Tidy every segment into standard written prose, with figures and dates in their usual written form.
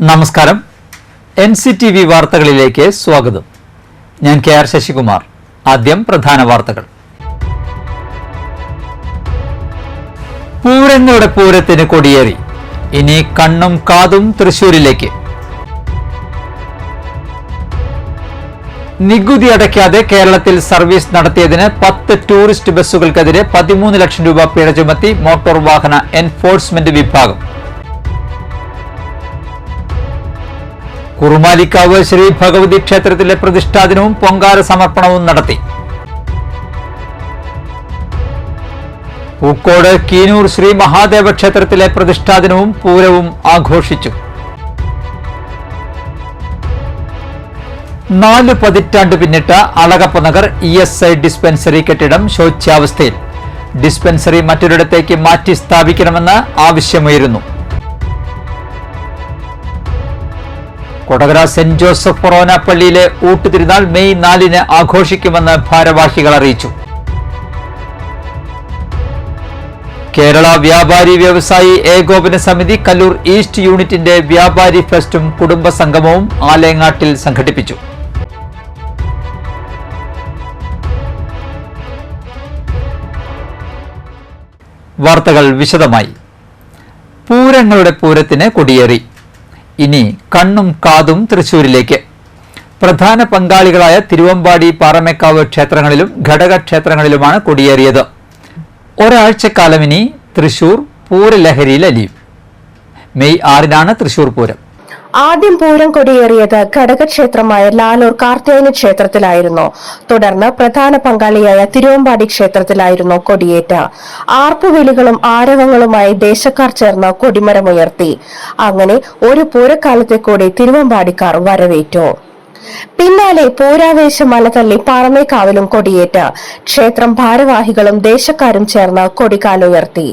നമസ്കാരം. NCTV വാർത്തകളിലേക്ക് സ്വാഗതം. ഞാൻ KR ശശികുമാർ. ആദ്യം പ്രധാന വാർത്തകൾ. പൂരങ്ങളുടെ പൂരത്തിന് കൊടിയേറി. ഇനി കണ്ണും കാതും തൃശൂരിലേക്ക്. നികുതി അടയ്ക്കാതെ കേരളത്തിൽ സർവീസ് നടത്തിയതിന് 10 ടൂറിസ്റ്റ് ബസ്സുകൾക്കെതിരെ 13 ലക്ഷം രൂപ പിഴ ചുമത്തി മോട്ടോർ വാഹന എൻഫോഴ്സ്മെന്റ് വിഭാഗം. കുറുമാലിക്കാവ് ശ്രീ ഭഗവതി ക്ഷേത്രത്തിലെ പ്രതിഷ്ഠാദിനവും പൊങ്കാല സമർപ്പണവും നടത്തി. പൂക്കോട് കീനൂർ ശ്രീ മഹാദേവ ക്ഷേത്രത്തിലെ പ്രതിഷ്ഠാദിനവും പൂരവും ആഘോഷിച്ചു. 4 പതിറ്റാണ്ട് പിന്നിട്ട അളഗപ്പനഗർ ESI ഡിസ്പെൻസറി കെട്ടിടം ശോച്യാവസ്ഥയിൽ. ഡിസ്പെൻസറി മറ്റൊരിടത്തേക്ക് മാറ്റി സ്ഥാപിക്കണമെന്ന് ആവശ്യമുയരുന്നു. കൊടകര സെന്റ് ജോസഫ് ഫൊറോന പള്ളിയിലെ ഊട്ടുതിരുനാൾ മെയ് 4 ആഘോഷിക്കുമെന്ന് ഭാരവാഹികൾ അറിയിച്ചു. കേരള വ്യാപാരി വ്യവസായി ഏകോപന സമിതി കല്ലൂർ ഈസ്റ്റ് യൂണിറ്റിന്റെ വ്യാപാരി ഫെസ്റ്റും കുടുംബ സംഗമവും ആലേങ്ങാട്ടിൽ സംഘടിപ്പിച്ചു. വാർത്തകൾ വിശദമായി. പൂരങ്ങളുടെ പൂരത്തിന് കൊടിയേറി. ഇനി കണ്ണും കാതും തൃശൂരിലേക്ക്. പ്രധാന പങ്കാളികളായ തിരുവമ്പാടി, പാറമേക്കാവ് ക്ഷേത്രങ്ങളിലും ഘടകക്ഷേത്രങ്ങളിലുമാണ് കൊടിയേറിയത്. ഒരാഴ്ചക്കാലം ഇനി തൃശൂർ പൂരലഹരിയിൽ അലിയും. മെയ് 6 തൃശൂർ പൂരം. ആദ്യം പൂരം കൊടിയേറിയത് ഘടകക്ഷേത്രമായ ലാലൂർ കാർത്തിയായനി ക്ഷേത്രത്തിലായിരുന്നു. തുടർന്ന് പ്രധാന പങ്കാളിയായ തിരുവമ്പാടി ക്ഷേത്രത്തിലായിരുന്നു കൊടിയേറ്റ്. ആർപ്പുവിളികളും ആരവങ്ങളുമായി ദേശക്കാർ ചേർന്ന് കൊടിമരമുയർത്തി. അങ്ങനെ ഒരു പൂരക്കാലത്തെ കൂടി തിരുവമ്പാടിക്കാർ വരവേറ്റു. പിന്നാലെ പൂരാവേശം മലതള്ളി പാറമേക്കാവിലും കൊടിയേറ്റ് ക്ഷേത്രം ഭാരവാഹികളും ദേശക്കാരും ചേർന്ന് കൊടികാലുയർത്തി.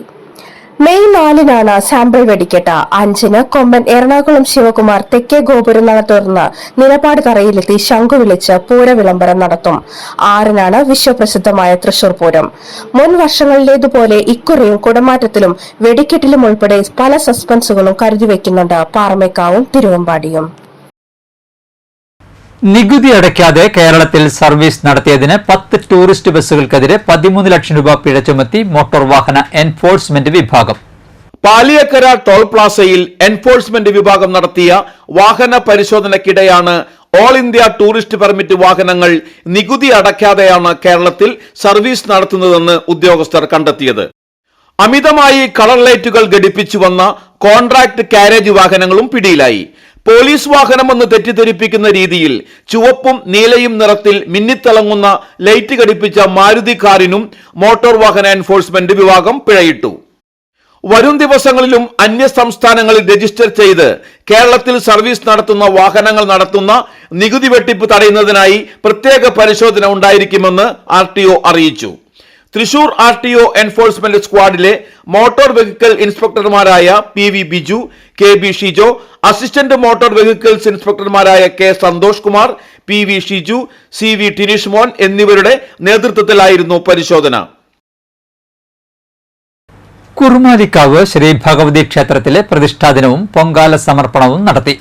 മെയ് 4 സാമ്പിൾ വെടിക്കെട്ട്. 5 കൊമ്പൻ എറണാകുളം ശിവകുമാർ തെക്കേ ഗോപുരം തുറന്ന് നിലപാട് തറയിലെത്തി ശംഖു വിളിച്ച് പൂരവിളംബരം നടത്തും. 6 വിശ്വപ്രസിദ്ധമായ തൃശൂർ പൂരം. മുൻ വർഷങ്ങളിലേതുപോലെ ഇക്കുറിയും കുടമാറ്റത്തിലും വെടിക്കെട്ടിലും ഉൾപ്പെടെ പല സസ്പെൻസുകളും കരുതിവെക്കുന്നുണ്ട് പാറമേക്കാവും തിരുവമ്പാടിയും. നികുതി അടയ്ക്കാതെ കേരളത്തിൽ സർവീസ് നടത്തിയതിന് 10 ടൂറിസ്റ്റ് ബസ്സുകൾക്കെതിരെ 13 ലക്ഷം രൂപ പിഴ ചുമത്തി മോട്ടോർ വാഹന എൻഫോഴ്സ്മെന്റ് വിഭാഗം. പാലിയക്കര ടോൾ പ്ലാസയിൽ എൻഫോഴ്സ്മെന്റ് വിഭാഗം നടത്തിയ വാഹന പരിശോധനയ്ക്കിടെയാണ് ഓൾ ഇന്ത്യ ടൂറിസ്റ്റ് പെർമിറ്റ് വാഹനങ്ങൾ നികുതി അടയ്ക്കാതെയാണ് കേരളത്തിൽ സർവീസ് നടത്തുന്നതെന്ന് ഉദ്യോഗസ്ഥർ കണ്ടെത്തിയത്. അമിതമായി കളർ ലൈറ്റുകൾ ഘടിപ്പിച്ചു വന്ന കോൺട്രാക്ട് കാരേജ് വാഹനങ്ങളും പിടിയിലായി. പോലീസ് വാഹനമെന്ന് തെറ്റിദ്ധരിപ്പിക്കുന്ന രീതിയിൽ ചുവപ്പും നീലയും നിറത്തിൽ മിന്നിത്തിളങ്ങുന്ന ലൈറ്റ് ഘടിപ്പിച്ച മാരുതി കാറിനും മോട്ടോർ വാഹന എൻഫോഴ്സ്മെന്റ് വിഭാഗം പിഴയിട്ടു. വരും ദിവസങ്ങളിലും അന്യ സംസ്ഥാനങ്ങളിൽ രജിസ്റ്റർ ചെയ്ത് കേരളത്തിൽ സർവീസ് നടത്തുന്ന വാഹനങ്ങൾ നടത്തുന്ന നികുതി വെട്ടിപ്പ് തടയുന്നതിനായി പ്രത്യേക പരിശോധന ഉണ്ടായിരിക്കുമെന്ന് RTO അറിയിച്ചു. തൃശൂർ RTO എൻഫോഴ്സ്മെന്റ് സ്ക്വാഡിലെ മോട്ടോർ വെഹിക്കിൾ ഇൻസ്പെക്ടർമാരായ PV Biju, KB Shijo, assistant motor vehicles ഇൻസ്പെക്ടർമാരായ K Santhosh Kumar, PV Shiju, CV Tineesh Mon എന്നിവരുടെ നേതൃത്വത്തിലായിരുന്നു പരിശോധന. കുറുമാലിക്കാവ് ശ്രീ ഭഗവതി ക്ഷേത്രത്തിലെ പ്രതിഷ്ഠാദിനവും പൊങ്കാല സമർപ്പണവും നടത്തി.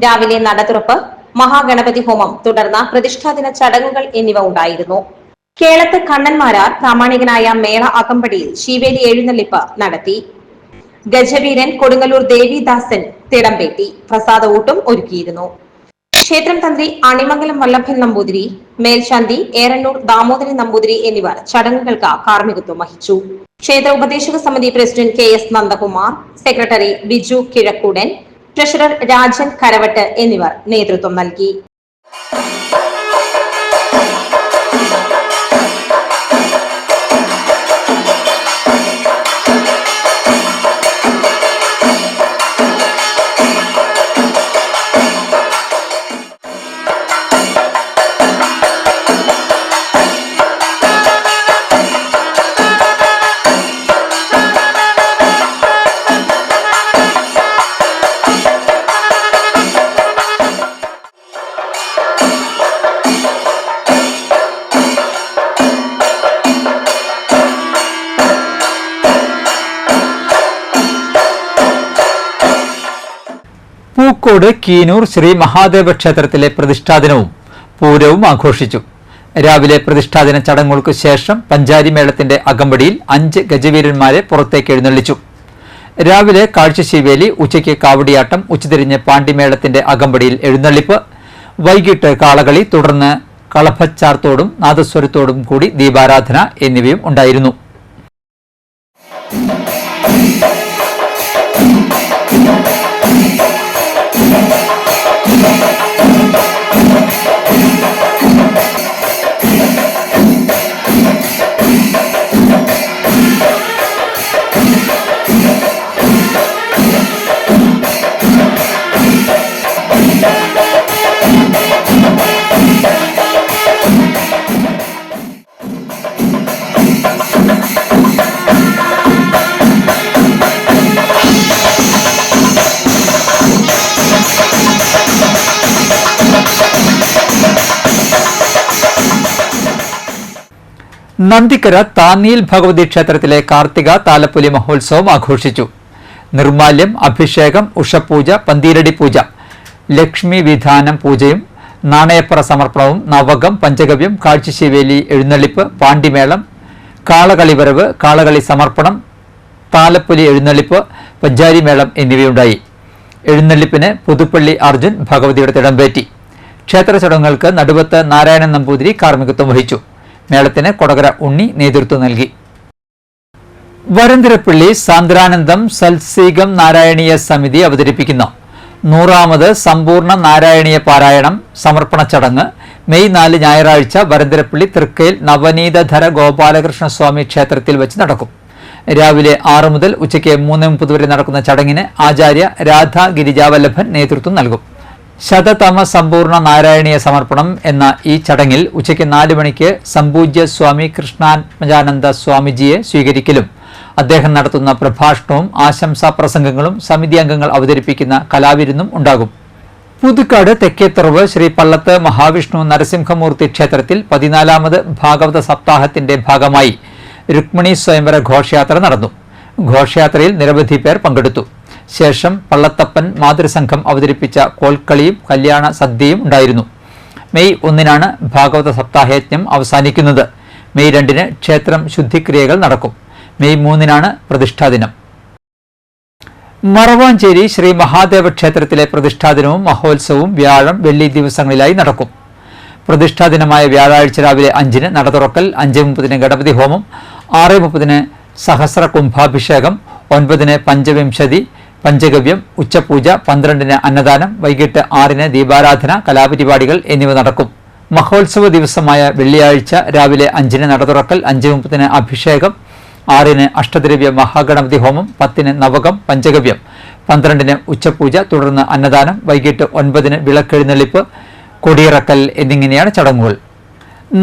രാവിലെ നട തുറപ്പ്, മഹാഗണപതി ഹോമം, തുടർന്ന് പ്രതിഷ്ഠാദിന ചടങ്ങുകൾ എന്നിവ ഉണ്ടായിരുന്നു. കേളത്ത് കണ്ണന്മാരാർ പ്രാമാണികനായ മേള അകമ്പടിയിൽ ശീവേലി എഴുന്നള്ളിപ്പ് നടത്തി. ഗജവീരൻ കൊടുങ്ങല്ലൂർ ദേവിദാസൻ തിടമ്പേറ്റി പ്രസാദഊട്ടും ഒരുക്കിയിരുന്നു. ക്ഷേത്രം തന്ത്രി അണിമംഗലം വല്ലഭൻ നമ്പൂതിരി, മേൽശാന്തി ഏറന്നൂർ ദാമോദരൻ നമ്പൂതിരി എന്നിവർ ചടങ്ങുകൾക്ക് കാർമ്മികത്വം വഹിച്ചു. ക്ഷേത്ര ഉപദേശക സമിതി president KS Nandakumar, secretary Biju Kizhakkoodan, treasurer Rajan Karavatt എന്നിവർ നേതൃത്വം നൽകി. പൂക്കോട് കീനൂർ ശ്രീ മഹാദേവ ക്ഷേത്രത്തിലെ പ്രതിഷ്ഠാദിനവും പൂരവും ആഘോഷിച്ചു. രാവിലെ പ്രതിഷ്ഠാദിന ചടങ്ങുകൾക്ക് ശേഷം പഞ്ചാരി മേളത്തിന്റെ അകമ്പടിയിൽ 5 ഗജവീരന്മാരെ പുറത്തേക്ക് എഴുന്നള്ളിച്ചു. രാവിലെ കാഴ്ചശീവേലി, ഉച്ചയ്ക്ക് കാവടിയാട്ടം, ഉച്ചതിരിഞ്ഞ് പാണ്ടിമേളത്തിന്റെ അകമ്പടിയിൽ എഴുന്നള്ളിപ്പ്, വൈകിട്ട് കാളകളി, തുടർന്ന് കളഭച്ചാർത്തോടും നാദസ്വരത്തോടും കൂടി ദീപാരാധന എന്നിവയും ഉണ്ടായിരുന്നു. നന്ദിക്കര താന്നിയിൽ ഭഗവതി ക്ഷേത്രത്തിലെ കാർത്തിക താലപ്പൊലി മഹോത്സവം ആഘോഷിച്ചു. നിർമാല്യം, അഭിഷേകം, ഉഷപൂജ, പന്തീരടി പൂജ, ലക്ഷ്മി വിധാനം പൂജയും നാണയപ്പറ സമർപ്പണവും നവകം, പഞ്ചഗവ്യം, കാഴ്ചശീവേലി, എഴുന്നള്ളിപ്പ്, പാണ്ടിമേളം, കാളകളിവരവ്, കാളകളി സമർപ്പണം, താലപ്പൊലി എഴുന്നള്ളിപ്പ്, പഞ്ചാരിമേളം എന്നിവയുണ്ടായി. എഴുന്നള്ളിപ്പിന് പുതുപ്പള്ളി അർജുൻ ഭഗവതിയുടെ തിടമ്പേറ്റി. ക്ഷേത്ര ചടങ്ങുകൾക്ക് നടുവത്ത് നാരായണൻ നമ്പൂതിരി കാർമ്മികത്വം വഹിച്ചു. മേളത്തിന് കൊടകര ഉണ്ണി നേതൃത്വം നൽകി. വരന്തരപ്പള്ളി സാന്ദ്രാനന്ദം സത്സീകം നാരായണീയ സമിതി അവതരിപ്പിക്കുന്ന 100ാമത് സമ്പൂർണ്ണ നാരായണീയ പാരായണം സമർപ്പണ ചടങ്ങ് മെയ് 4 ഞായറാഴ്ച വരന്തരപ്പള്ളി തൃക്കയിൽ നവനീതധര ഗോപാലകൃഷ്ണസ്വാമി ക്ഷേത്രത്തിൽ വെച്ച് നടക്കും. രാവിലെ 6 മുതൽ ഉച്ചയ്ക്ക് 3:30 വരെ നടക്കുന്ന ചടങ്ങിന് ആചാര്യ രാധാ ഗിരിജാവല്ലഭൻ നേതൃത്വം നൽകും. ശതതമ സമ്പൂർണ്ണ നാരായണീയ സമർപ്പണം എന്ന ഈ ചടങ്ങിൽ ഉച്ചയ്ക്ക് 4 മണിക്ക് സംപൂജ്യ സ്വാമി കൃഷ്ണാത്മജാനന്ദ സ്വാമിജിയെ സ്വീകരിക്കലും അദ്ദേഹം നടത്തുന്ന പ്രഭാഷണവും ആശംസാ പ്രസംഗങ്ങളും സമിതി അംഗങ്ങൾ അവതരിപ്പിക്കുന്ന കലാവിരുന്നും ഉണ്ടാകും. പുതുക്കാട് തെക്കേത്തുറവ് ശ്രീ പള്ളത്ത് മഹാവിഷ്ണു നരസിംഹമൂർത്തി ക്ഷേത്രത്തിൽ 14ാമത് ഭാഗവത സപ്താഹത്തിന്റെ ഭാഗമായി രുക്മിണി സ്വയംവര ഘോഷയാത്ര നടന്നു. ഘോഷയാത്രയിൽ നിരവധി പേർ പങ്കെടുത്തു. ശേഷം പള്ളത്തപ്പൻ മാതൃസംഘം അവതരിപ്പിച്ച കോൽക്കളിയും കല്യാണ സദ്യയും ഉണ്ടായിരുന്നു. മെയ് 1-നാണ് ഭാഗവത സപ്താഹയജ്ഞം അവസാനിക്കുന്നത്. മെയ് 2-ന് ക്ഷേത്രം ശുദ്ധിക്രിയകൾ നടക്കും. മെയ് 3-നാണ് പ്രതിഷ്ഠാദിനം. മറവാഞ്ചേരി ശ്രീ മഹാദേവ ക്ഷേത്രത്തിലെ പ്രതിഷ്ഠാദിനവും മഹോത്സവവും വ്യാഴം, വെള്ളി ദിവസങ്ങളിലായി നടക്കും. പ്രതിഷ്ഠാദിനമായ വ്യാഴാഴ്ച രാവിലെ 5-ന് നട തുറക്കൽ, 5:30-ന് ഗണപതി ഹോമം, 6:30-ന് സഹസ്ര കുംഭാഭിഷേകം, 9-ന് പഞ്ചവിംശതി, പഞ്ചഗവ്യം, ഉച്ചപൂജ, 12-ന് അന്നദാനം, വൈകിട്ട് 6-ന് ദീപാരാധന, കലാപരിപാടികൾ എന്നിവ നടക്കും. മഹോത്സവ ദിവസമായ വെള്ളിയാഴ്ച രാവിലെ 5-ന് നട തുറക്കൽ, 5:30-ന് അഭിഷേകം, 6-ന് അഷ്ടദ്രവ്യ മഹാഗണപതി ഹോമം, 10-ന് നവകം, പഞ്ചഗവ്യം, 12-ന് ഉച്ചപൂജ, തുടർന്ന് അന്നദാനം, വൈകിട്ട് 9-ന് വിളക്കെഴുന്നള്ളിപ്പ്, കൊടിയിറക്കൽ എന്നിങ്ങനെയാണ് ചടങ്ങുകൾ.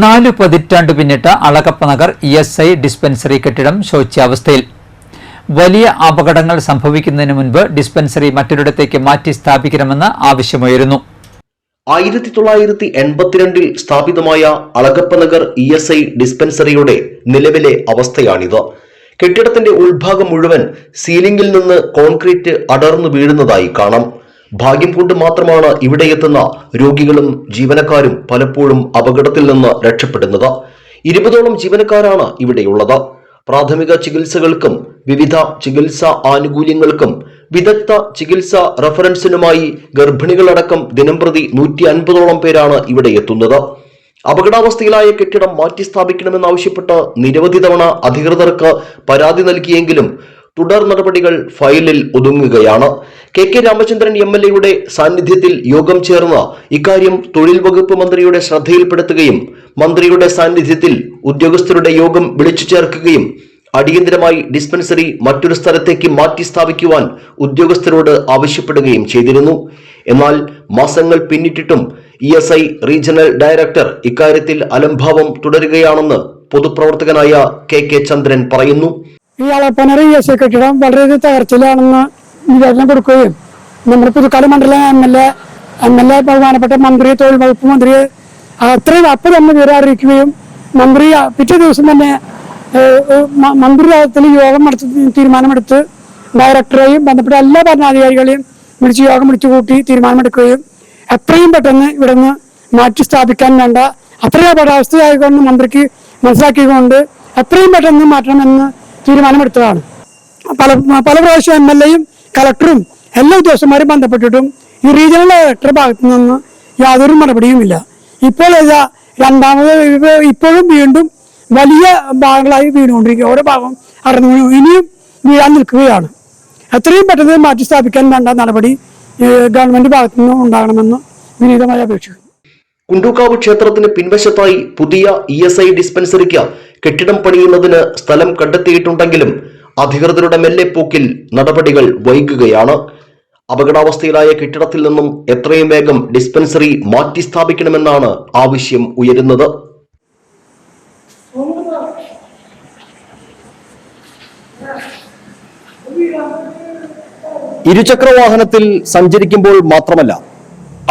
4 പതിറ്റാണ്ട് പിന്നിട്ട അളകപ്പ നഗർ ESI ഡിസ്പെൻസറി കെട്ടിടം ശോച്യാവസ്ഥയിൽ. വലിയ അപകടങ്ങൾ സംഭവിക്കുന്നതിന് മുൻപ് ഡിസ്പെൻസറി മറ്റൊരിടത്തേക്ക് മാറ്റി സ്ഥാപിക്കണമെന്ന് ആവശ്യമുയരുന്നു. 1982 സ്ഥാപിതമായ അളകപ്പ നഗർ ESI ഡിസ്പെൻസറിയുടെ നിലവിലെ അവസ്ഥയാണിത്. കെട്ടിടത്തിന്റെ ഉൾഭാഗം മുഴുവൻ സീലിംഗിൽ നിന്ന് കോൺക്രീറ്റ് അടർന്നു വീഴുന്നതായി കാണാം. ഭാഗ്യം കൊണ്ട് മാത്രമാണ് ഇവിടെ എത്തുന്ന രോഗികളും ജീവനക്കാരും പലപ്പോഴും അപകടത്തിൽ നിന്ന് രക്ഷപ്പെടുന്നത്. 20ഓളം ജീവനക്കാരാണ് ഇവിടെയുള്ളത്. പ്രാഥമിക ചികിത്സകൾക്കും വിവിധ ചികിത്സാ ആനുകൂല്യങ്ങൾക്കും വിദഗ്ധ ചികിത്സാ റഫറൻസിനുമായി ഗർഭിണികളടക്കം ദിനംപ്രതി 150ഓളം പേരാണ് ഇവിടെ എത്തുന്നത്. അപകടാവസ്ഥയിലായ കെട്ടിടം മാറ്റി സ്ഥാപിക്കണമെന്നാവശ്യപ്പെട്ട് നിരവധി തവണ അധികൃതർക്ക് പരാതി നൽകിയെങ്കിലും തുടർ നടപടികൾ ഫയലിൽ ഒതുങ്ങുകയാണ്. KK രാമചന്ദ്രൻ MLA സാന്നിധ്യത്തിൽ യോഗം ചേർന്ന് ഇക്കാര്യം തൊഴിൽ വകുപ്പ് മന്ത്രിയുടെ ശ്രദ്ധയിൽപ്പെടുത്തുകയും മന്ത്രിയുടെ സാന്നിധ്യത്തിൽ ഉദ്യോഗസ്ഥരുടെ യോഗം വിളിച്ചു ചേർക്കുകയും അടിയന്തരമായി ഡിസ്പെൻസറി മറ്റൊരു സ്ഥലത്തേക്ക് മാറ്റി സ്ഥാപിക്കുവാൻ ഉദ്യോഗസ്ഥരോട് ആവശ്യപ്പെടുകയും ചെയ്തിരുന്നു. എന്നാൽ മാസങ്ങൾ പിന്നിട്ടിട്ടും ESI റീജിയണൽ ഡയറക്ടർ ഇക്കാര്യത്തിൽ അലംഭാവം തുടരുകയാണെന്ന് പൊതുപ്രവർത്തകനായ KK ചന്ദ്രൻ പറയുന്നു. ഈ അളപ്പനഗർ ESI കെട്ടിടം വളരെ തകർച്ചയിലാണെന്ന് നിവേദനം കൊടുക്കുകയും നമ്മുടെ പുതുക്കാട് മണ്ഡലം MLA ബഹുമാനപ്പെട്ട മന്ത്രി, തൊഴിൽ വകുപ്പ് മന്ത്രി അത്രയും അപ്പം തന്നെ വിവരം അറിയിക്കുകയും മന്ത്രി പിറ്റേ ദിവസം തന്നെ മന്ത്രിതലത്തിൽ യോഗം നടത്തി തീരുമാനമെടുത്ത് ഡയറക്ടറെയും ബന്ധപ്പെട്ട എല്ലാ ഭരണാധികാരികളെയും യോഗം വിളിച്ചു കൂട്ടി തീരുമാനമെടുക്കുകയും എത്രയും പെട്ടെന്ന് ഇവിടുന്ന് മാറ്റി സ്ഥാപിക്കാൻ വേണ്ട അത്രയും അപകടാവസ്ഥയായിക്കൊണ്ട് മന്ത്രിക്ക് മനസ്സിലാക്കിക്കൊണ്ട് എത്രയും പെട്ടെന്ന് മാറ്റണമെന്ന് തീരുമാനമെടുത്തതാണ്. പല പ്രാവശ്യം MLA-യും കളക്ടറും എല്ലാ ഉദ്യോഗസ്ഥന്മാരും ബന്ധപ്പെട്ടിട്ടും ഈ റീജിയണൽ ഡയറക്ടറുടെ ഭാഗത്തു നിന്ന് യാതൊരു നടപടിയുമില്ല. ഇപ്പോൾ ഇപ്പോഴും വീണ്ടും വലിയ ഭാഗങ്ങളായി വീണുകൊണ്ടിരിക്കുക. ഓരോ ഭാഗം അടർന്നു ഇനിയും വീഴാൻ നിൽക്കുകയാണ്. എത്രയും പെട്ടെന്ന് മാറ്റി സ്ഥാപിക്കാൻ വേണ്ട നടപടി ഗവൺമെന്റ് ഭാഗത്തു നിന്ന് ഉണ്ടാകണമെന്ന് വിനീതമായി അപേക്ഷിക്കുന്നു. കുണ്ടൂക്കാവ് ക്ഷേത്രത്തിന് പിൻവശത്തായി പുതിയ ESI ഡിസ്പെൻസറിക്ക് കെട്ടിടം പണിയുന്നതിന് സ്ഥലം കണ്ടെത്തിയിട്ടുണ്ടെങ്കിലും അധികൃതരുടെ മെല്ലെപ്പോക്കിൽ നടപടികൾ വൈകുകയാണ്. അപകടാവസ്ഥയിലായ കെട്ടിടത്തിൽ നിന്നും എത്രയും വേഗം ഡിസ്പെൻസറി മാറ്റി സ്ഥാപിക്കണമെന്നാണ് ആവശ്യം ഉയരുന്നത്. ഇരുചക്രവാഹനത്തിൽ സഞ്ചരിക്കുമ്പോൾ മാത്രമല്ല,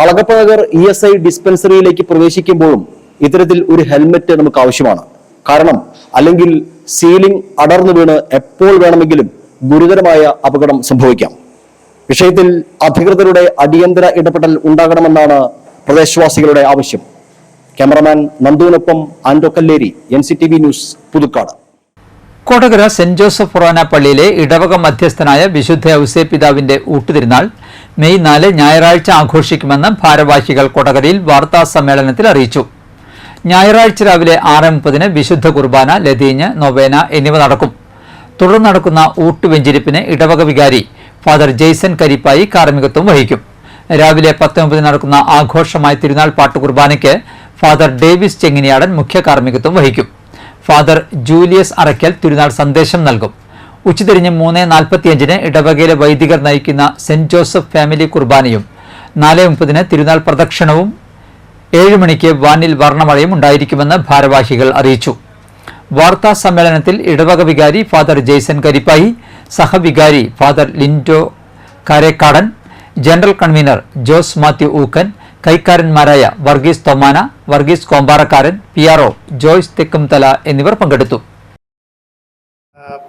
അളഗപ്പനഗർ ESI ഡിസ്പെൻസറിയിലേക്ക് പ്രവേശിക്കുമ്പോഴും ഇത്തരത്തിൽ ഒരു ഹെൽമെറ്റ് നമുക്ക് ആവശ്യമാണ്. കാരണം അല്ലെങ്കിൽ സീലിംഗ് അടർന്നു വീണ് എപ്പോൾ വേണമെങ്കിലും ഗുരുതരമായ അപകടം സംഭവിക്കാം. വിഷയത്തിൽ അധികൃതരുടെ അടിയന്തര ഇടപെടൽ ഉണ്ടാകണമെന്നാണ് പ്രദേശവാസികളുടെ ആവശ്യം. ക്യാമറമാൻ നന്ദുവിനൊപ്പം Ando Kalleri, NCTV news, Puthukkad. Kodakara saint Joseph forane പള്ളിയിലെ ഇടവക മധ്യസ്ഥനായ വിശുദ്ധ ഔസേപ്പിതാവിന്റെ ഊട്ടുതിരുനാൾ മെയ് 4 ഞായറാഴ്ച ആഘോഷിക്കുമെന്ന് ഭാരവാഹികൾ കൊടകരയിൽ വാർത്താ സമ്മേളനത്തിൽ അറിയിച്ചു. ഞായറാഴ്ച രാവിലെ 6:30 വിശുദ്ധ കുർബാന, ലതീഞ്ഞ്, നൊവേന എന്നിവ നടക്കും. തുടർന്ന് നടക്കുന്ന ഊട്ടുവെഞ്ചിരിപ്പിന് ഇടവക വികാരി ഫാദർ ജെയ്സൺ കരിപ്പായി കാർമ്മികത്വം വഹിക്കും. രാവിലെ 10:30 നടക്കുന്ന ആഘോഷമായ തിരുനാൾ പാട്ടുകുർബാനയ്ക്ക് ഫാദർ ഡേവിസ് ചെങ്ങിനിയാടൻ മുഖ്യ കാർമ്മികത്വം വഹിക്കും. ഫാദർ ജൂലിയസ് അറയ്ക്കൽ തിരുനാൾ സന്ദേശം നൽകും. ഉച്ചതിരിഞ്ഞ് 3:45 ഇടവകയിലെ വൈദികർ നയിക്കുന്ന സെന്റ് ജോസഫ് ഫാമിലി കുർബാനയും 4:30 തിരുനാൾ പ്രദക്ഷിണവും 7 മണിക്ക് വാനിൽ വർണ്ണമഴയും ഉണ്ടായിരിക്കുമെന്ന് ഭാരവാഹികൾ അറിയിച്ചു. വാർത്താ സമ്മേളനത്തിൽ ഇടവക വികാരി ഫാദർ ജെയ്സൺ കരിപ്പായി, സഹവികാരി father Lindo Karekkadan, general convener Jose Mathew Ookkan, കൈക്കാരന്മാരായ വർഗീസ് തൊമാന, വർഗീസ് കോമ്പാറക്കാരൻ, PRO ജോയ്സ് തെക്കുംതല എന്നിവർ പങ്കെടുത്തു.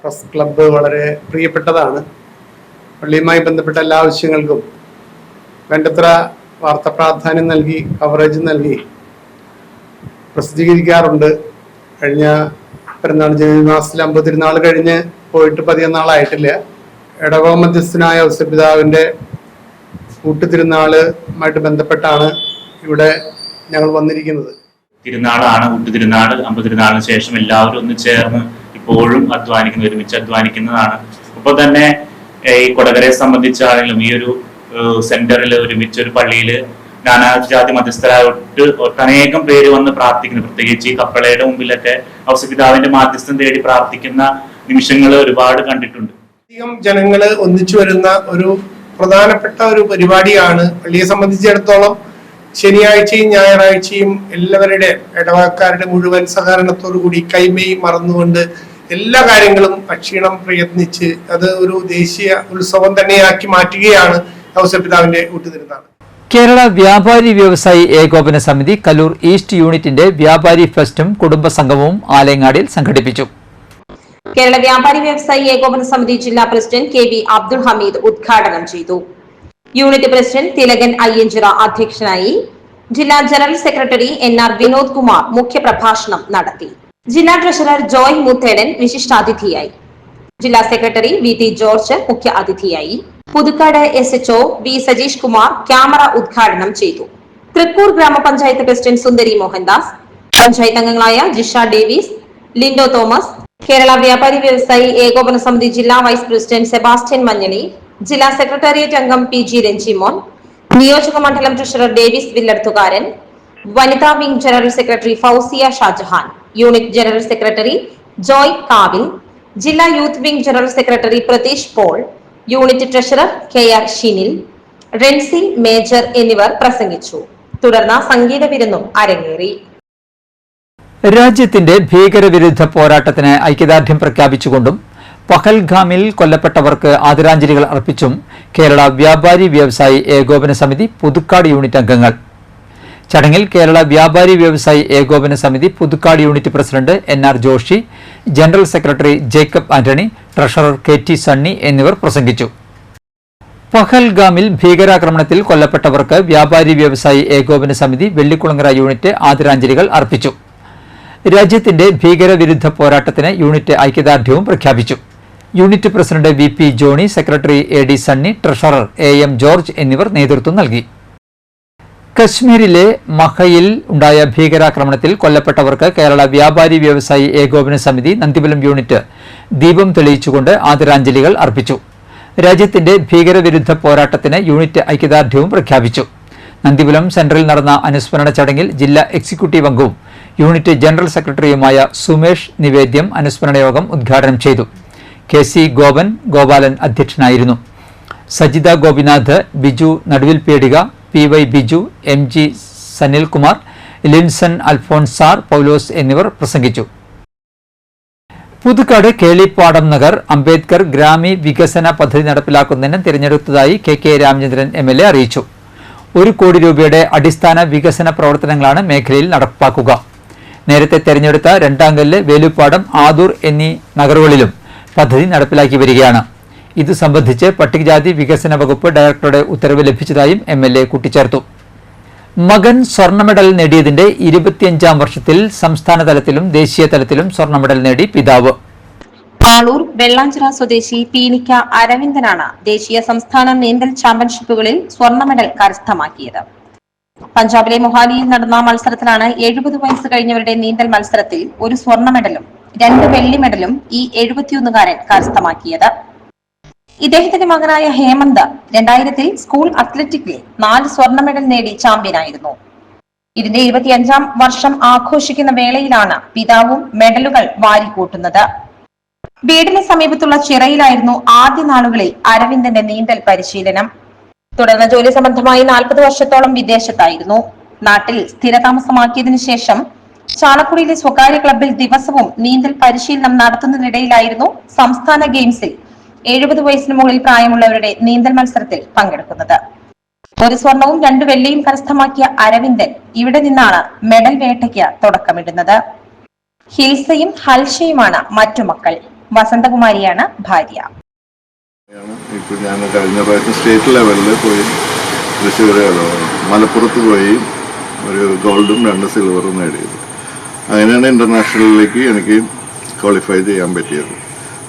പ്രസ് ക്ലബ്ബ് വളരെ പ്രിയപ്പെട്ടതാണ്. പള്ളിയുമായി ബന്ധപ്പെട്ട എല്ലാ ആവശ്യങ്ങൾക്കും വേണ്ടത്ര വാർത്താ പ്രാധാന്യം നൽകി കവറേജ് നൽകി പ്രസിദ്ധീകരിക്കാറുണ്ട്. കഴിഞ്ഞ പെരുന്നാൾ ജനുവരി മാസത്തിൽ 50 തിരുനാൾ കഴിഞ്ഞ് പോയിട്ട് 10 നാളായിട്ടില്ല. ഇടവക മധ്യസ്ഥനായ ഔസേപ്പിതാവിൻ്റെ ഊട്ടുതിരുനാളുമായിട്ട് ബന്ധപ്പെട്ടാണ് ഇവിടെ ഞങ്ങൾ വന്നിരിക്കുന്നത്. തിരുനാളാണ് ഊട്ടുതിരുനാൾ. 50 തിരുനാളിന് ശേഷം എല്ലാവരും ഒന്ന് ചേർന്ന് ഇപ്പോഴും ഒരുമിച്ച് അധ്വാനിക്കുന്നതാണ്. ഇപ്പോൾ തന്നെ ഈ കൊടകരയെ സംബന്ധിച്ചാണെങ്കിലും ഈ ഒരു സെന്ററിൽ ഒരുമിച്ചൊരു പള്ളിയിൽ നാനാജാതി മധ്യസ്ഥരായിട്ട് ഒട്ടനേകം പേര് വന്ന് പ്രാർത്ഥിക്കുന്നു. പ്രത്യേകിച്ച് ഈ കപ്പളയുടെ മുമ്പിലൊക്കെ ഔസേപ്പിതാവിന്റെ മാധ്യസ്ഥം തേടി പ്രാർത്ഥിക്കുന്ന നിമിഷങ്ങൾ ഒരുപാട് കണ്ടിട്ടുണ്ട്. അധികം ജനങ്ങൾ ഒന്നിച്ചു വരുന്ന ഒരു പ്രധാനപ്പെട്ട ഒരു പരിപാടിയാണ്. പള്ളിയെ സംബന്ധിച്ചിടത്തോളം ശനിയാഴ്ചയും ഞായറാഴ്ചയും എല്ലാവരുടെ ഇടവകക്കാരുടെ മുഴുവൻ സഹകരണത്തോടു കൂടി കൈമേയി മറന്നുകൊണ്ട് എല്ലാ കാര്യങ്ങളും അക്ഷീണം പ്രയത്നിച്ച് അത് ഒരു ദേശീയ ഉത്സവം തന്നെയാക്കി മാറ്റുകയാണ് ഔസേപ്പിതാവിന്റെ ഊട്ടുതിരുനാൾ. കേരള വ്യാപാരി വ്യവസായി ഏകോപന സമിതി കലൂർ ഈസ്റ്റ് യൂണിറ്റിന്റെ വ്യാപാരി ഫെസ്റ്റും കുടുംബസംഗമവും ആലങ്ങാടിയിൽ സംഘടിപ്പിച്ചു. കേരള വ്യാപാരി വ്യവസായി ഏകോപന സമിതി ജില്ലാ പ്രസിഡന്റ് KV അബ്ദുൾ ഹമീദ് ഉദ്ഘാടനം ചെയ്തു. യൂണിറ്റ് പ്രസിഡന്റ് തിലകൻ അയ്യഞ്ചിറ അധ്യക്ഷനായി. ജില്ലാ general secretary NR Vinod Kumar മുഖ്യപ്രഭാഷണം നടത്തി. ജില്ലാ ട്രഷറർ ജോയ് മുത്തേടൻ വിശിഷ്ടാതിഥിയായി. ജില്ലാ സെക്രട്ടറി VT ജോർജ് മുഖ്യ അതിഥിയായി. Puthukkad SHO V Sajeesh Kumar camera ഉദ്ഘാടനം ചെയ്തു. തൃക്കൂർ ഗ്രാമപഞ്ചായത്ത് പ്രസിഡന്റ് സുന്ദരി മോഹൻദാസ്, പഞ്ചായത്ത് അംഗങ്ങളായ Jisha Davis, Lindo Thomas, Kerala Vyapari Vyavasayi Ekopana സമിതി ജില്ലാ വൈസ് പ്രസിഡന്റ് സെബാസ്റ്റ്യൻ മഞ്ഞളി, ജില്ലാ സെക്രട്ടേറിയറ്റ് അംഗം PG രഞ്ജിമോൻ, നിയോജക മണ്ഡലം ട്രഷറർ ഡേവിസ് വില്ലടുത്തുകാരൻ, വനിതാ wing general secretary Fousiya Shajahan, unit general secretary Joy Kavil, ജില്ലാ youth wing general secretary Pratheesh Paul, unit treasurer KR Shinil, Rency Major എന്നിവർ പ്രസംഗിച്ചു. തുടർന്ന് സംഗീത വിരുന്നും അരങ്ങേറി. രാജ്യത്തിന്റെ ഭീകരവിരുദ്ധ പോരാട്ടത്തിന് ഐക്യദാർഢ്യം പ്രഖ്യാപിച്ചുകൊണ്ടും പഹൽഗാമിൽ കൊല്ലപ്പെട്ടവർക്ക് ആദരാഞ്ജലികൾ അർപ്പിച്ചും കേരള വ്യാപാരി വ്യവസായി ഏകോപന സമിതി പുതുക്കാട് യൂണിറ്റ് അംഗങ്ങൾ. ചടങ്ങിൽ Kerala Vyapari Vyavasayi Ekopana Samithi Puthukkad unit president NR Joshy, general secretary Jacob Antony, treasurer KT Sunny എന്നിവർ പ്രസംഗിച്ചു. പഹൽഗാമിൽ ഭീകരാക്രമണത്തിൽ കൊല്ലപ്പെട്ടവർക്ക് വ്യാപാരി വ്യവസായി ഏകോപന സമിതി വെള്ളിക്കുളങ്ങര യൂണിറ്റ് ആദരാഞ്ജലികൾ അർപ്പിച്ചു. രാജ്യത്തിന്റെ ഭീകരവിരുദ്ധ പോരാട്ടത്തിന് യൂണിറ്റ് ഐക്യദാർഢ്യവും പ്രഖ്യാപിച്ചു. Unit president V P Johnny, secretary A D Sunny, treasurer A M George എന്നിവർ നേതൃത്വം നൽകി. കശ്മീരിലെ മഹയിൽ ഉണ്ടായ ഭീകരാക്രമണത്തിൽ കൊല്ലപ്പെട്ടവർക്ക് കേരള വ്യാപാരി വ്യവസായി ഏകോപന സമിതി നന്ദിപുരം യൂണിറ്റ് ദീപം തെളിയിച്ചുകൊണ്ട് ആദരാഞ്ജലികൾ അർപ്പിച്ചു. രാജ്യത്തിന്റെ ഭീകരവിരുദ്ധ പോരാട്ടത്തിന് യൂണിറ്റ് ഐക്യദാർഢ്യവും പ്രഖ്യാപിച്ചു. നന്ദിപുരം സെന്ററിൽ നടന്ന അനുസ്മരണ ചടങ്ങിൽ ജില്ലാ എക്സിക്യൂട്ടീവ് അംഗവും യൂണിറ്റ് ജനറൽ സെക്രട്ടറിയുമായ സുമേഷ് നിവേദ്യം അനുസ്മരണ യോഗം ഉദ്ഘാടനം ചെയ്തു. കെ സി ഗോപാലൻ അധ്യക്ഷനായിരുന്നു. Sajitha Gopinath, Biju Naduvilpedika, P Y Biju, M G Sanilkumar, Linson Alphonsar Paulose എന്നിവർ പ്രസംഗിച്ചു. പുതുക്കാട് കേളിപ്പാടം നഗർ അംബേദ്കർ ഗ്രാമീ വികസന പദ്ധതി നടപ്പിലാക്കുന്നതിന് തിരഞ്ഞെടുത്തതായി കെ രാമചന്ദ്രൻ MLA അറിയിച്ചു. 1 കോടി രൂപയുടെ അടിസ്ഥാന വികസന പ്രവർത്തനങ്ങളാണ് മേഖലയിൽ നടപ്പാക്കുക. നേരത്തെ തെരഞ്ഞെടുത്ത രണ്ടാങ്കല്ല്, വേലുപ്പാടം, ആദൂർ എന്നീ നഗറുകളിലും പദ്ധതി നടപ്പിലാക്കി വരികയാണ്. ഇത് സംബന്ധിച്ച് പട്ടികജാതി വികസന വകുപ്പ് ഡയറക്ടറുടെ ഉത്തരവ് ലഭിച്ചതായും MLA കൂട്ടിച്ചേർത്തു. മകൻ സ്വർണ്ണ മെഡൽ നേടിയതിന്റെ 25ാം വർഷത്തിൽ സംസ്ഥാന തലത്തിലും ദേശീയ തലത്തിലും സ്വർണ്ണ മെഡൽ നേടി പിതാവ്. ആളൂർ വെള്ളാഞ്ചിറ സ്വദേശി പീനിക്ക അരവിന്ദനാണ് ദേശീയ സംസ്ഥാന നീന്തൽ ചാമ്പ്യൻഷിപ്പുകളിൽ സ്വർണ്ണ മെഡൽ കരസ്ഥമാക്കിയത്. പഞ്ചാബിലെ മൊഹാലിയിൽ നടന്ന മത്സരത്തിലാണ് 70 വയസ്സ് കഴിഞ്ഞവരുടെ നീന്തൽ മത്സരത്തിൽ 1 സ്വർണ്ണ മെഡലും 2 വെള്ളി മെഡലും ഈ 71-കാരൻ കരസ്ഥമാക്കിയത്. ഇദ്ദേഹത്തിന്റെ മകനായ ഹേമന്ത് 2000-ൽ സ്കൂൾ അത്ലറ്റിക്കിൽ 4 സ്വർണ്ണ മെഡൽ നേടി ചാമ്പ്യനായിരുന്നു. ഇതിന്റെ 25ാം വർഷം ആഘോഷിക്കുന്ന വേളയിലാണ് പിതാവും മെഡലുകൾ വാരിക്കൂട്ടുന്നത്. വീടിന് സമീപത്തുള്ള ചിറയിലായിരുന്നു ആദ്യ നാളുകളിൽ അരവിന്ദന്റെ നീന്തൽ പരിശീലനം. തുടർന്ന് ജോലി സംബന്ധമായി 40 വർഷത്തോളം വിദേശത്തായിരുന്നു. നാട്ടിൽ സ്ഥിരതാമസമാക്കിയതിനു ശേഷം ചാലക്കുടിയിലെ സ്വകാര്യ ക്ലബിൽ ദിവസവും നീന്തൽ പരിശീലനം നടത്തുന്നതിനിടയിലായിരുന്നു സംസ്ഥാന ഗെയിംസിൽ 70 വയസ്സിന് മുകളിൽ പ്രായമുള്ളവരുടെ നീന്തൽ മത്സരത്തിൽ പങ്കെടുക്കുന്നത്. 1 സ്വർണവും 2 വെള്ളിയും കരസ്ഥമാക്കിയ അരവിന്ദൻ ഇവിടെ നിന്നാണ് മെഡൽ വേട്ടയ്ക്ക് തുടക്കമിടുന്നത്. ഹിൽസയും ഹൽഷയുമാണ് മറ്റു മക്കൾ. വസന്തകുമാരിയാണ് ഭാര്യ. ഇപ്പൊ ഞാൻ കഴിഞ്ഞ പ്രാവശ്യം സ്റ്റേറ്റ് ലെവലിൽ പോയി, തൃശ്ശൂർ മലപ്പുറത്ത് പോയി ഒരു ഗോൾഡും 2 സിൽവറും നേടിയത്. അങ്ങനെയാണ് ഇന്റർനാഷണലിലേക്ക് എനിക്ക് ക്വാളിഫൈ ചെയ്യാൻ പറ്റിയത്.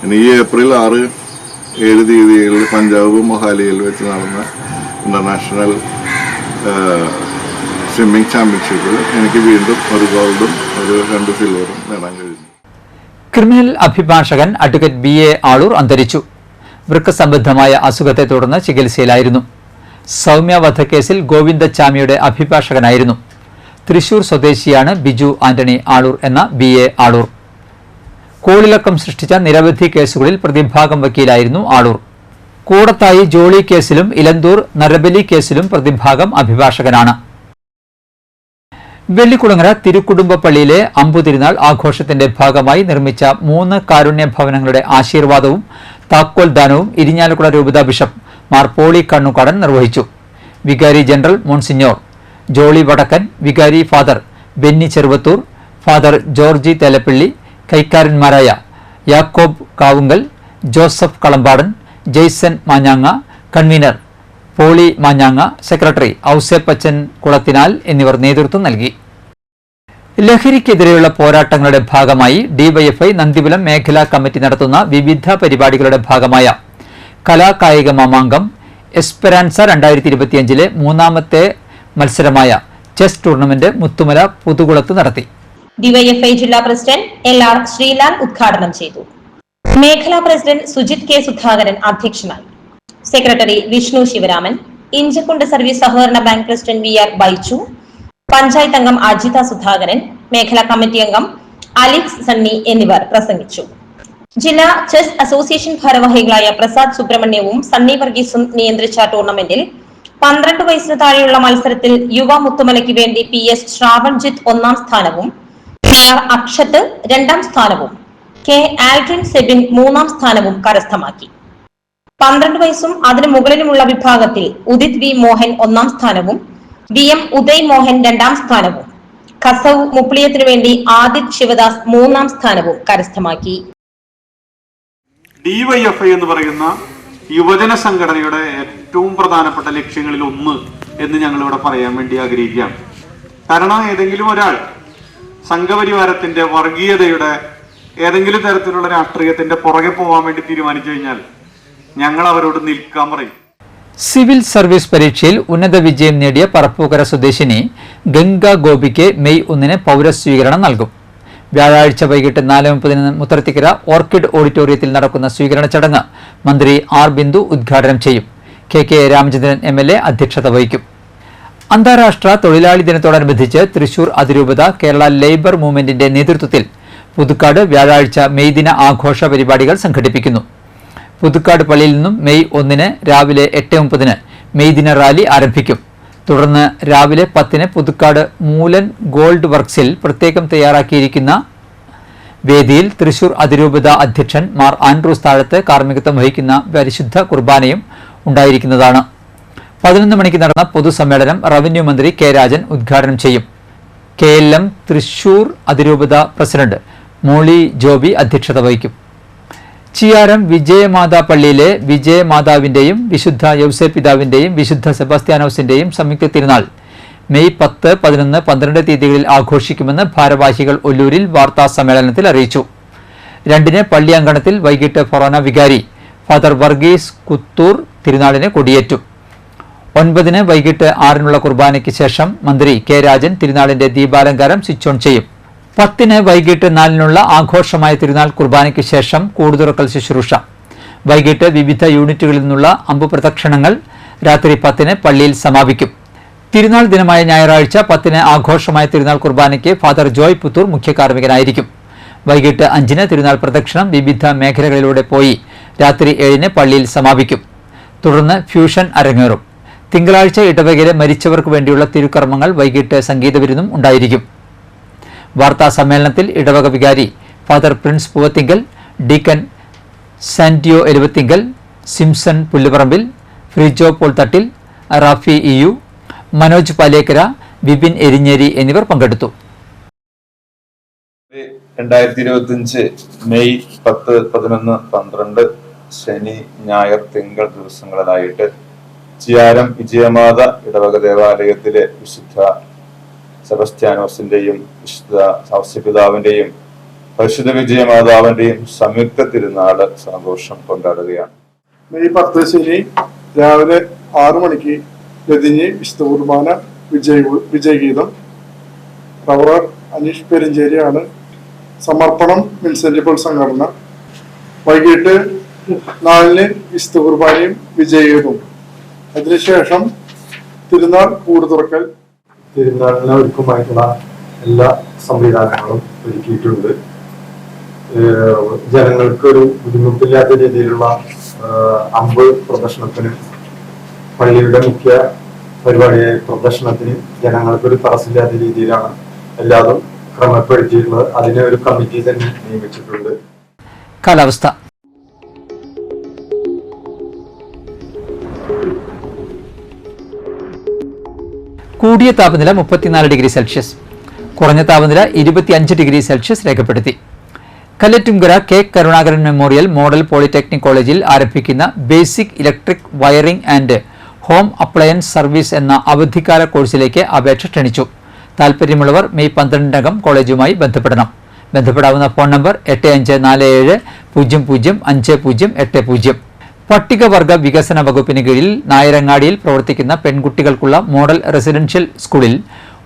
ഇനി ഈ ഏപ്രിൽ 6-7 തീയതികളിൽ പഞ്ചാബ് മൊഹാലിയിൽ വെച്ച് നടന്ന ഇന്റർനാഷണൽ സ്വിമ്മിംഗ് ചാമ്പ്യൻഷിപ്പിൽ എനിക്ക് വീണ്ടും 1 ഗോൾഡും 2 സിൽവറും നേടാൻ കഴിഞ്ഞു. ക്രിമിനൽ അഭിഭാഷകൻ അഡ്വക്കേറ്റ് BA ആളൂർ അന്തരിച്ചു. വൃക്ക സംബന്ധമായ അസുഖത്തെ തുടർന്ന് ചികിത്സയിലായിരുന്നു. സൗമ്യ വധക്കേസിൽ ഗോവിന്ദച്ചാമിയുടെ അഭിഭാഷകനായിരുന്നു. തൃശൂർ സ്വദേശിയാണ് ബിജു ആന്റണി ആളൂർ എന്ന BA ആളൂർ. കോളിളക്കം സൃഷ്ടിച്ച നിരവധി കേസുകളിൽ പ്രതിഭാഗം വക്കീലായിരുന്നു ആളൂർ. കൂടത്തായി ജോളി കേസിലും ഇലന്തൂർ നരബലി കേസിലും പ്രതിഭാഗം അഭിഭാഷകനാണ്. വെള്ളിക്കുളങ്ങര തിരുക്കുടുംബ പള്ളിയിലെ അമ്പുതിരുനാൾ ആഘോഷത്തിന്റെ ഭാഗമായി നിർമ്മിച്ച 3 കാരുണ്യ ഭവനങ്ങളുടെ ആശീർവാദവും താക്കോൽ ദാനവും ഇരിഞ്ഞാലക്കുട രൂപത ബിഷപ്പ് മാർ പോളി കണ്ണുകാടൻ നിർവഹിച്ചു. വികാരി ജനറൽ മോൺസിഞ്ഞോർ ജോളി വടക്കൻ, വികാരി ഫാദർ ബെന്നി ചെറുവത്തൂർ, ഫാദർ ജോർജി തേലപ്പള്ളി, കൈക്കാരന്മാരായ യാക്കോബ് കാവുങ്കൽ, ജോസഫ് കളമ്പാടൻ, ജെയ്സൺ മാഞ്ഞാങ്ങ, കൺവീനർ പോളി മാഞ്ഞാങ്ങ, സെക്രട്ടറി ഔസേപ്പച്ചൻ കുളത്തിനാൽ എന്നിവർ നേതൃത്വം നൽകി. ലഹരിക്കെതിരെയുള്ള പോരാട്ടങ്ങളുടെ ഭാഗമായി ഡിവൈഎഫ്ഐ നന്ദിപുരം മേഖലാ കമ്മിറ്റി നടത്തുന്ന വിവിധ പരിപാടികളുടെ ഭാഗമായ കലാകായിക മാമാങ്കം എസ്പെരാൻസ 2025-ലെ 3ാമത്തെ മത്സരമായ ചെസ് ടൂർണമെന്റ് മുത്തുമല പുതുകുളത്ത് നടത്തി. ഡിവൈഎഫ്ഐ ജില്ലാ പ്രസിഡന്റ് LR ശ്രീലാൽ ഉദ്ഘാടനം ചെയ്തു. മേഖലാ പ്രസിഡന്റ് സുജിത് K സുധാകരൻ അധ്യക്ഷനായി. സെക്രട്ടറി വിഷ്ണു ശിവരാമൻ, ഇഞ്ചക്കുണ്ട് സർവീസ് സഹകരണ bank president VR Baiju, panchayat അംഗം അജിത സുധാകരൻ, മേഖലാ കമ്മിറ്റി അംഗം അലിക്സ് സണ്ണി എന്നിവർ പ്രസംഗിച്ചു. ജില്ലാ ചെസ് അസോസിയേഷൻ ഭാരവാഹികളായ പ്രസാദ് സുബ്രഹ്മണ്യവും സണ്ണി വർഗീസും നിയന്ത്രിച്ച ടൂർണമെന്റിൽ 12 വയസ്സിന് താഴെയുള്ള മത്സരത്തിൽ യുവ മുത്തുമലയ്ക്ക് വേണ്ടി PS ശ്രാവൺജിത്ത് 1ാം സ്ഥാനവും PR അക്ഷത്ത് 2ാം സ്ഥാനവും K ആൽഡ്രിൻ സെബിൻ 3ാം സ്ഥാനവും കരസ്ഥമാക്കി. 12 വയസ്സും അതിനു മുകളിലുമുള്ള വിഭാഗത്തിൽ ഉദിത് V മോഹൻ 1ാം സ്ഥാനവും VM ഉദയ് മോഹൻ 2ാം സ്ഥാനവും ഖസൗ മുപ്ലിയത്തിനു വേണ്ടി ആദിത് ശിവദാസ് 3ാം സ്ഥാനവും കരസ്ഥമാക്കി. ഡിവൈഎഫ്ഐ എന്ന് പറയുന്ന യുവജന സംഘടനയുടെ ഏറ്റവും പ്രധാനപ്പെട്ട ലക്ഷ്യങ്ങളിൽ ഒന്ന് എന്ന് ഞങ്ങളിവിടെ പറയാൻ വേണ്ടി ആഗ്രഹിക്കുകയാണ്. കാരണം ഏതെങ്കിലും ഒരാൾ സംഘപരിവാരത്തിന്റെ വർഗീയതയുടെ ഏതെങ്കിലും തരത്തിലുള്ള രാഷ്ട്രീയത്തിന്റെ പുറകെ പോകാൻ വേണ്ടി തീരുമാനിച്ചു കഴിഞ്ഞാൽ ഞങ്ങൾ അവരോട് നിൽക്കാൻ പറയും. സിവിൽ സർവീസ് പരീക്ഷയിൽ ഉന്നത വിജയം നേടിയ പറപ്പൂക്കര സ്വദേശിനി ഗംഗ ഗോപിക്ക് മെയ് 1 പൗരസ്വീകരണം നൽകും. വ്യാഴാഴ്ച വൈകിട്ട് 4:30 മുത്തറത്തിക്കര ഓർക്കിഡ് ഓഡിറ്റോറിയത്തിൽ നടക്കുന്ന സ്വീകരണ ചടങ്ങ് മന്ത്രി ആർ ബിന്ദു ഉദ്ഘാടനം ചെയ്യും. കെ രാമചന്ദ്രൻ MLA അധ്യക്ഷത വഹിക്കും. അന്താരാഷ്ട്ര തൊഴിലാളി ദിനത്തോടനുബന്ധിച്ച് തൃശൂർ അതിരൂപത കേരള ലേബർ മൂവ്മെന്റിന്റെ നേതൃത്വത്തിൽ പുതുക്കാട് വ്യാഴാഴ്ച മെയ് ദിന ആഘോഷ പരിപാടികൾ സംഘടിപ്പിക്കുന്നു. പുതുക്കാട് പള്ളിയിൽ നിന്നും മെയ് 1 രാവിലെ 8:30 മെയ് ദിന റാലി ആരംഭിക്കും. തുടർന്ന് രാവിലെ 10 പുതുക്കാട് മൂലൻ ഗോൾഡ് വർക്സിൽ പ്രത്യേകം തയ്യാറാക്കിയിരിക്കുന്ന വേദിയിൽ തൃശൂർ അതിരൂപത അധ്യക്ഷൻ മാർ ആൻഡ്രൂസ് താഴത്ത് കാർമ്മികത്വം വഹിക്കുന്ന പരിശുദ്ധ കുർബാനയും ഉണ്ടായിരിക്കുന്നതാണ്. 11 മണിക്ക് നടന്ന പൊതുസമ്മേളനം റവന്യൂ മന്ത്രി കെ രാജൻ ഉദ്ഘാടനം ചെയ്യും. KLM തൃശൂർ അതിരൂപത പ്രസിഡന്റ് മോളി ജോബി അധ്യക്ഷത വഹിക്കും. ചിയാരം വിജയമാതാ പള്ളിയിലെ വിജയമാതാവിന്റെയും വിശുദ്ധ യൗസേപിതാവിന്റെയും വിശുദ്ധ സെബാസ്ത്യാനോസിന്റെയും സംയുക്ത തിരുനാൾ മെയ് 10, 11, 12 തീയതികളിൽ ആഘോഷിക്കുമെന്ന് ഭാരവാഹികൾ ഒല്ലൂരിൽ വാർത്താ സമ്മേളനത്തിൽ അറിയിച്ചു. 2 പള്ളി അങ്കണത്തിൽ വൈകിട്ട് ഫൊറോന വികാരി ഫാദർ വർഗീസ് കുത്തൂർ തിരുനാളിന് കൊടിയേറ്റും. 9 വൈകിട്ട് 6 കുർബാനയ്ക്ക് ശേഷം മന്ത്രി കെ രാജൻ തിരുനാളിന്റെ ദീപാലങ്കാരം സ്വിച്ച് ഓൺ ചെയ്യും. 10 വൈകിട്ട് 4 ആഘോഷമായ തിരുനാൾ കുർബാനയ്ക്ക് ശേഷം കൂടുതുറക്കൽ ശുശ്രൂഷ. വൈകിട്ട് വിവിധ യൂണിറ്റുകളിൽ നിന്നുള്ള അമ്പുപ്രദക്ഷിണങ്ങൾ രാത്രി 10 പള്ളിയിൽ സമാപിക്കും. തിരുനാൾ ദിനമായ ഞായറാഴ്ച 10 ആഘോഷമായ തിരുനാൾ കുർബാനയ്ക്ക് ഫാദർ ജോയ് പുത്തൂർ മുഖ്യ കാർമ്മികനായിരിക്കും. വൈകിട്ട് 5 തിരുനാൾ പ്രദക്ഷിണം വിവിധ മേഖലകളിലൂടെ പോയി രാത്രി 7 പള്ളിയിൽ സമാപിക്കും. തുടർന്ന് ഫ്യൂഷൻ അരങ്ങേറും. തിങ്കളാഴ്ച ഇടവകയിലെ മരിച്ചവർക്ക് വേണ്ടിയുള്ള തിരുക്കർമ്മങ്ങൾ വൈകിട്ട് സംഗീത വിരുന്നും ഉണ്ടായിരിക്കും. വാർത്താ സമ്മേളനത്തിൽ ഇടവക വികാരി father Prince Poovathingal, deacon Santio Eluvathingal, Simson Pulluparambil, Frijo Paul Thattil, Rafi EU, Manoj Palekkara, Vipin Erinjeri എന്നിവർ പങ്കെടുത്തു. 2025 മെയ് 10, 11, 12 ശനി, ഞായർ, തിങ്കൾ ദിവസങ്ങളിലായിട്ട് ചിയാരം വിജയമാത ഇടവക ദേവാലയത്തിലെ വിശുദ്ധ സെബസ്ത്യാനോസിന്റെയും വിശുദ്ധ ഔസേപിതാവിന്റെയും പരിശുദ്ധ വിജയമാതാവിന്റെയും സംയുക്ത തിരുനാള് ആഘോഷം കൊണ്ടാടുകയാണ്. മെയ് 10 ശനി രാവിലെ 6 മണിക്ക് ലതിഞ്ഞ് വിശുദ്ധ കുർബാന വിജയഗീതം. റവറർ അനീഷ് പെരിഞ്ചേരിയാണ് സമർപ്പണം. മുനിസിപ്പൽ സംഘടന. വൈകിട്ട് 4 വിശുദ്ധ കുർബാനയും വിജയഗീതവും. അതിനുശേഷം തിരുനാൾ കൂടുതുറക്കൽ. തിരുനാളിന് ഒരുക്കമായിട്ടുള്ള എല്ലാ സംവിധാനങ്ങളും ഒരുക്കിയിട്ടുണ്ട്. ജനങ്ങൾക്ക് ഒരു ബുദ്ധിമുട്ടില്ലാത്ത രീതിയിലുള്ള അമ്പ് പ്രദർശനത്തിന്, പള്ളിയുടെ മുഖ്യ പരിപാടിയായ പ്രദർശനത്തിന് ജനങ്ങൾക്കൊരു തടസ്സമില്ലാത്ത രീതിയിലാണ് എല്ലാതും ക്രമപ്പെടുത്തിയിട്ടുള്ളത്. അതിനെ ഒരു കമ്മിറ്റി തന്നെ നിയമിച്ചിട്ടുണ്ട്. കാലാവസ്ഥ. കൂടിയ താപനില 34 ഡിഗ്രി സെൽഷ്യസ്, കുറഞ്ഞ താപനില 25 ഡിഗ്രി സെൽഷ്യസ് രേഖപ്പെടുത്തി. Kallettumkara K Karunakaran memorial model polytechnic കോളേജിൽ ആരംഭിക്കുന്ന basic electric wiring and home appliance service എന്ന അവധിക്കാല കോഴ്സിലേക്ക് അപേക്ഷ ക്ഷണിച്ചു. താൽപ്പര്യമുള്ളവർ മെയ് 12 കോളേജുമായി ബന്ധപ്പെടണം. ബന്ധപ്പെടാവുന്ന ഫോൺ നമ്പർ 8547005080. പട്ടികവർഗ വികസന വകുപ്പിന് കീഴിൽ നായരങ്ങാടിയിൽ പ്രവർത്തിക്കുന്ന പെൺകുട്ടികൾക്കുള്ള മോഡൽ റെസിഡൻഷ്യൽ സ്കൂളിൽ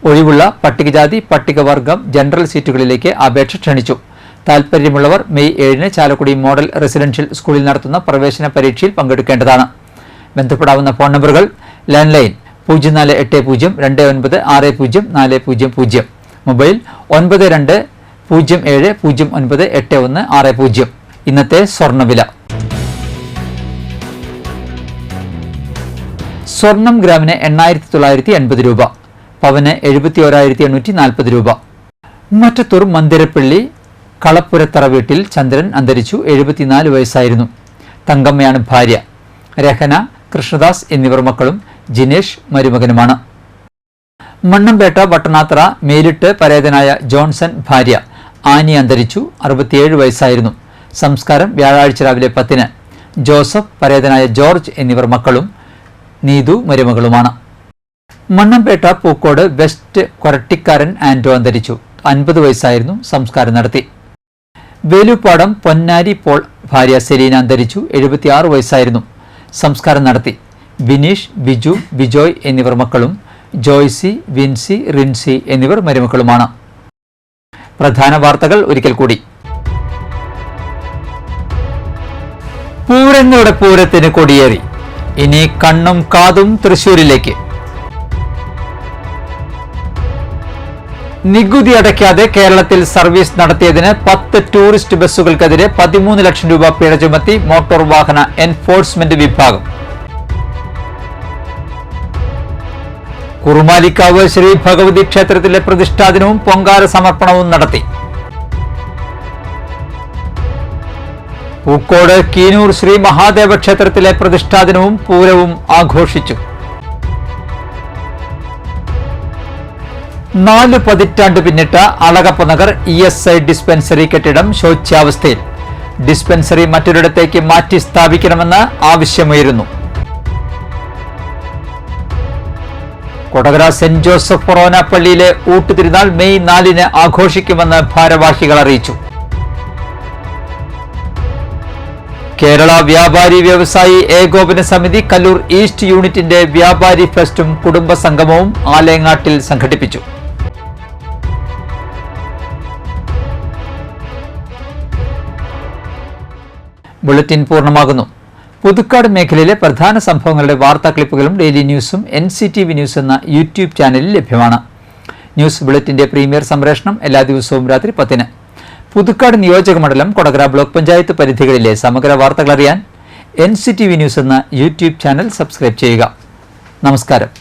ഒഴിവുള്ള പട്ടികജാതി പട്ടികവർഗം ജനറൽ സീറ്റുകളിലേക്ക് അപേക്ഷ ക്ഷണിച്ചു. താൽപ്പര്യമുള്ളവർ മെയ് 7 ചാലക്കുടി മോഡൽ റെസിഡൻഷ്യൽ സ്കൂളിൽ നടത്തുന്ന പ്രവേശന പരീക്ഷയിൽ പങ്കെടുക്കേണ്ടതാണ്. ബന്ധപ്പെടാവുന്ന ഫോൺ നമ്പറുകൾ: ലാൻഡ് ലൈൻ 0480296040, മൊബൈൽ 9207098160. ഇന്നത്തെ സ്വർണ്ണവില. സ്വർണം ഗ്രാമിന് 8980 രൂപ, പവന് 71,840 രൂപ. മറ്റത്തൂർ മന്ദിരപ്പള്ളി കളപ്പുരത്തറ വീട്ടിൽ ചന്ദ്രൻ അന്തരിച്ചു. 74 വയസ്സായിരുന്നു. തങ്കമ്മയാണ് ഭാര്യ. രഹന, കൃഷ്ണദാസ് എന്നിവർ മക്കളും. ജിനേഷ് മരുമകനുമാണ്. മണ്ണമ്പേട്ട വട്ടനാത്ര മേലിട്ട് പരേതനായ ജോൺസൺ ഭാര്യ ആനി അന്തരിച്ചു. 67 വയസ്സായിരുന്നു. സംസ്കാരം വ്യാഴാഴ്ച രാവിലെ 10. ജോസഫ്, പരേതനായ ജോർജ് എന്നിവർ മക്കളും. നീതു മരുമകളുമാണ്. മണ്ണമ്പേട്ട പൂക്കോട് വെസ്റ്റ് കൊരട്ടിക്കാരൻ ആന്റോ അന്തരിച്ചു. 50 വയസ്സായിരുന്നു. സംസ്കാരം നടത്തി. വേലുപ്പാടം പൊന്നാരി പോൾ ഭാര്യ സെലീന അന്തരിച്ചു. 76 വയസ്സായിരുന്നു. സംസ്കാരം നടത്തി. ബിനീഷ്, ബിജു, ബിജോയ് എന്നിവർ മക്കളും ജോയ്സി, വിൻസി, റിൻസി എന്നിവർ മരുമക്കളുമാണ്. പ്രധാന വാർത്തകൾ ഒരിക്കൽ കൂടി. പൂരങ്ങളുടെ പൂരത്തിന് കൊടിയേറി. ഇനി കണ്ണും കാതും തൃശൂരിലേക്ക്. നികുതി അടയ്ക്കാതെ കേരളത്തിൽ സർവീസ് നടത്തിയതിന് 10 ടൂറിസ്റ്റ് ബസ്സുകൾക്കെതിരെ 13 ലക്ഷം രൂപ പിഴ ചുമത്തി മോട്ടോർ വാഹന എൻഫോഴ്സ്മെന്റ് വിഭാഗം. കുറുമാലിക്കാവ് ശ്രീ ഭഗവതി ക്ഷേത്രത്തിലെ പ്രതിഷ്ഠാദിനവും പൊങ്കാല സമർപ്പണവും നടത്തി. പൂക്കോട് കീനൂർ ശ്രീ മഹാദേവ ക്ഷേത്രത്തിലെ പ്രതിഷ്ഠാദിനവും പൂരവും ആഘോഷിച്ചു. 4 പതിറ്റാണ്ട് പിന്നിട്ട അളഗപ്പ നഗർ ESI ഡിസ്പെൻസറി കെട്ടിടം ശോച്യാവസ്ഥയിൽ. ഡിസ്പെൻസറി മറ്റൊരിടത്തേക്ക് മാറ്റി സ്ഥാപിക്കണമെന്ന് ആവശ്യമുയരുന്നു. കൊടകര സെന്റ് ജോസഫ് ഫൊറോന പള്ളിയിലെ ഊട്ടുതിരുനാൾ മെയ് 4 ആഘോഷിക്കുമെന്ന് ഭാരവാഹികൾ അറിയിച്ചു. കേരള വ്യാപാരി വ്യവസായി ഏകോപന സമിതി കല്ലൂർ ഈസ്റ്റ് യൂണിറ്റിന്റെ വ്യാപാരി ഫെസ്റ്റും കുടുംബ സംഗമവും ആലേങ്ങാട്ടിൽ സംഘടിപ്പിച്ചു. ബുള്ളറ്റിൻ പൂർണ്ണമാകുന്നു. പുതുക്കാട് മേഖലയിലെ പ്രധാന സംഭവങ്ങളുടെ വാർത്താ ക്ലിപ്പുകളും ഡെയിലി ന്യൂസും NCTV ന്യൂസ് എന്ന യൂട്യൂബ് ചാനലിൽ ലഭ്യമാണ്. ന്യൂസ് ബുള്ളറ്റിന്റെ പ്രീമിയർ സംപ്രേഷണം എല്ലാ ദിവസവും രാത്രി 10-ന്. പുതുക്കാട് നിയോജക മണ്ഡലം, കൊടകര ബ്ലോക്ക് പഞ്ചായത്ത് പരിധികളിലെ സമഗ്ര വാർത്തകൾ അറിയാൻ NCTV ന്യൂസ് എന്ന യൂട്യൂബ് ചാനൽ സബ്സ്ക്രൈബ് ചെയ്യുക. നമസ്കാരം.